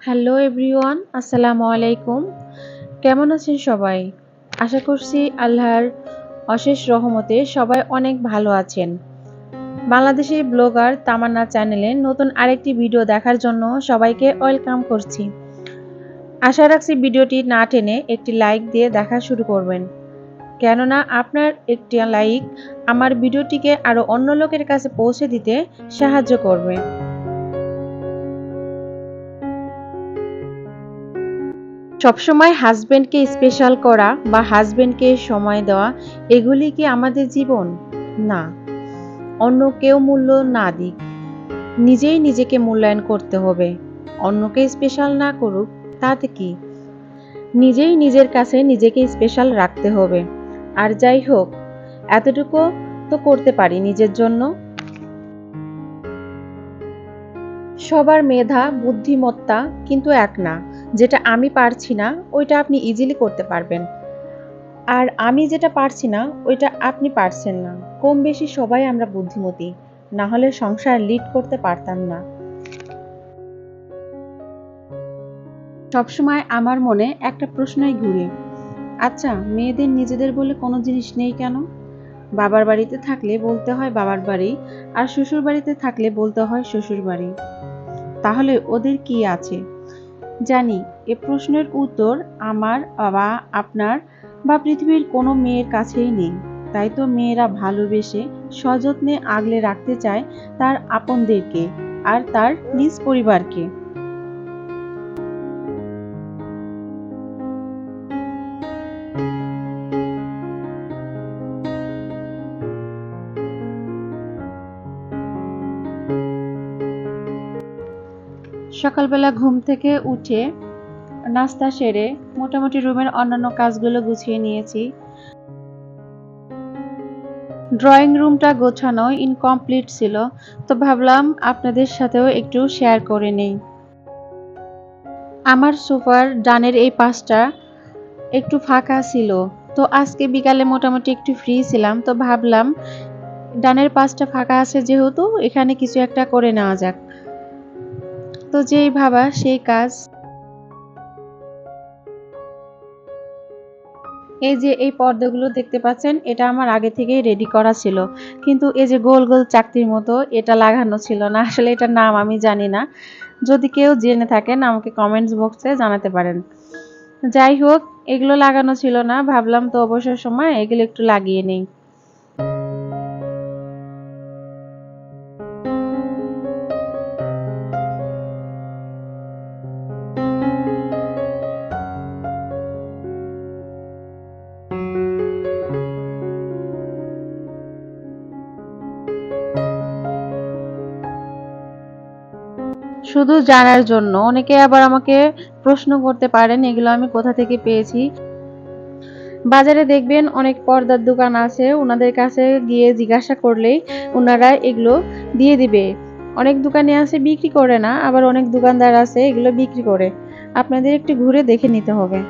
Hello everyone, আসসালামু আলাইকুম। কেমন আছেন সবাই? আশা করছি আল্লাহর অশেষ রহমতে সবাই অনেক ভালো আছেন। বাংলাদেশের ব্লগার তামান্না চ্যানেলে নতুন আরেকটি ভিডিও দেখার জন্য সবাইকে ওয়েলকাম করছি। আশা রাখছি ভিডিওটি না টেনে একটি লাইক দিয়ে দেখা শুরু করবেন, কেননা আপনার একটি লাইক আমার ভিডিওটিকে আরও অন্য লোকের কাছে পৌঁছে দিতে সাহায্য করবে। সবসময় হাজবেন্ডকে স্পেশাল করা বা হাজবেন্ডকে সময় দেওয়া, এগুলি কি আমাদের জীবন? না। অন্য কেউ মূল্য না দিক, নিজেই নিজেকে মূল্যায়ন করতে হবে। অন্যকে স্পেশাল না করুক, তাতে কি? নিজেই নিজের কাছে নিজেকে স্পেশাল রাখতে হবে। আর যাই হোক, এতটুকু তো করতে পারি নিজের জন্য। সবার মেধা বুদ্ধিমত্তা কিন্তু এক না। যেটা আমি পারছি না ওইটা আপনি ইজিলি করতে পারবেন, আর আমি যেটা পারছি না ওইটা আপনি পারছেন না। কম বেশি সবাই আমরা বুদ্ধিমতী, না হলে সংসার লিড করতে পারতাম না। সবসময় আমার মনে একটা প্রশ্নই ঘুরে, আচ্ছা মেয়েদের নিজেদের বলে কোনো জিনিস নেই কেন? বাবার বাড়িতে থাকলে বলতে হয় বাবার বাড়ি, আর শ্বশুর বাড়িতে থাকলে বলতে হয় শ্বশুর বাড়ি। তাহলে ওদের কি আছে? জানি এ প্রশ্নের উত্তর আমার বা আপনার বা পৃথিবীর কোনো মেয়ের কাছেই নেই। তাই তো মেয়েরা ভালোবেসে সযত্নে আগলে রাখতে চায় তার আপনদেরকে আর তার নিজ পরিবারকে। সকালবেলা ঘুম থেকে উঠে নাস্তা সেরে মোটামুটি রুমের অন্যান্য কাজগুলো গুছিয়ে নিয়েছি। ড্রয়িং রুমটা গোছানো ইনকমপ্লিট ছিল, তো ভাবলাম আপনাদের সাথেও একটু শেয়ার করে নেই। আমার সোফার ডানের এই পাশটা একটু ফাঁকা ছিল, তো আজকে বিকালে মোটামুটি একটু ফ্রি ছিলাম, তো ভাবলাম ডানের পাশটা ফাঁকা আছে যেহেতু এখানে কিছু একটা করে নেওয়া যাক। তো যেই ভাবা সেই কাজ। এই যে এই পর্দাগুলো দেখতে পাচ্ছেন, এটা আমার আগে থেকেই রেডি করা ছিল, কিন্তু এই যে গোল গোল চাকতির মতো এটা লাগানো ছিল না। আসলে এটার নাম আমি জানি না, যদি কেউ জেনে থাকেন আমাকে কমেন্টস বক্সে জানাতে পারেন। যাই হোক, এগুলো লাগানো ছিল না, ভাবলাম তো অবসর সময় এগুলো একটু লাগিয়ে নেই। শুধু জানার জন্য, অনেকে আবার আমাকে প্রশ্ন করতে পারেন এগুলো আমি কোথা থেকে পেয়েছি। বাজারে দেখবেন অনেক পর্দার দোকান আছে, ওনাদের কাছে গিয়ে জিজ্ঞাসা করলেই ওনারা এগুলো দিয়ে দিবে। অনেক দোকানে আছে বিক্রি করে না, আবার অনেক দোকানদার আছে এগুলো বিক্রি করে। আপনাদের একটু ঘুরে দেখে নিতে হবে।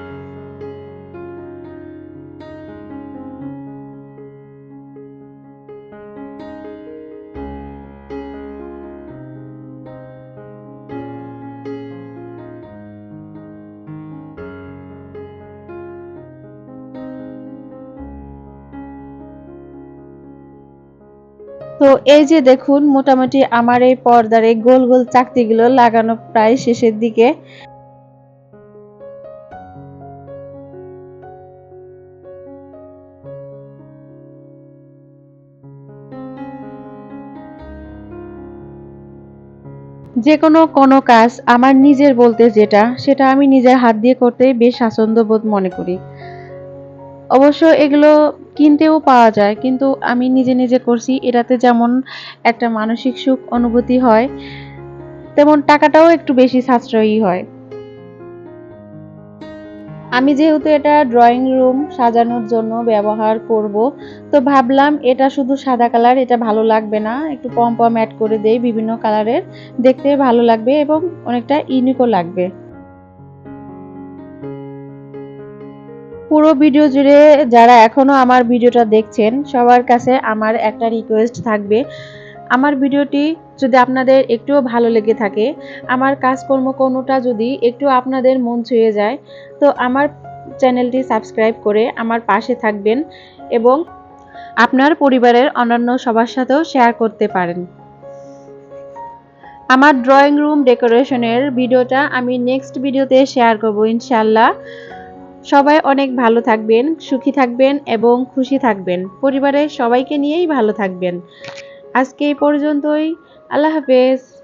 তো এই যে দেখুন, মোটামুটি আমার এই পর্দার এই গোল গোল চাকতিগুলো লাগানো প্রায় শেষের দিকে। যে কোনো কাজ আমার নিজের বলতে যেটা, সেটা আমি নিজের হাত দিয়ে করতে বেশ স্বাচ্ছন্দ্য বোধ মনে করি। অবশ্য এগুলো কিনতেও পাওয়া যায়, কিন্তু আমি নিজে নিজে করছি, এটাতে যেমন একটা মানসিক সুখ অনুভূতি হয়, তেমন টাকাটাও একটু বেশি সাশ্রয়ী হয়। আমি যেহেতু এটা ড্রয়িং রুম সাজানোর জন্য ব্যবহার করব, তো ভাবলাম এটা শুধু সাদা কালার এটা ভালো লাগবে না, একটু পম পম অ্যাড করে দেই বিভিন্ন কালারের, দেখতে ভালো লাগবে এবং অনেকটা ইউনিকও লাগবে। পুরো ভিডিও জুড়ে যারা এখনো আমার ভিডিওটা দেখছেন সবার কাছে আমার একটা রিকোয়েস্ট থাকবে, আমার ভিডিওটি যদি আপনাদের একটুও ভালো লেগে থাকে, আমার কাজকর্ম কোনোটা যদি একটু আপনাদের মন ছুঁয়ে যায়, তো আমার চ্যানেলটি সাবস্ক্রাইব করে আমার পাশে থাকবেন এবং আপনার পরিবারের অন্যান্য সবার সাথেও শেয়ার করতে পারেন। আমার ড্রয়িং রুম ডেকোরেশনের ভিডিওটা আমি নেক্সট ভিডিওতে শেয়ার করব ইনশাআল্লাহ। সবাই অনেক ভালো থাকবেন, সুখী থাকবেন এবং খুশি থাকবেন। পরিবারের সবাইকে নিয়েই ভালো থাকবেন। আজকে এই পর্যন্তই। আল্লাহ হাফেজ।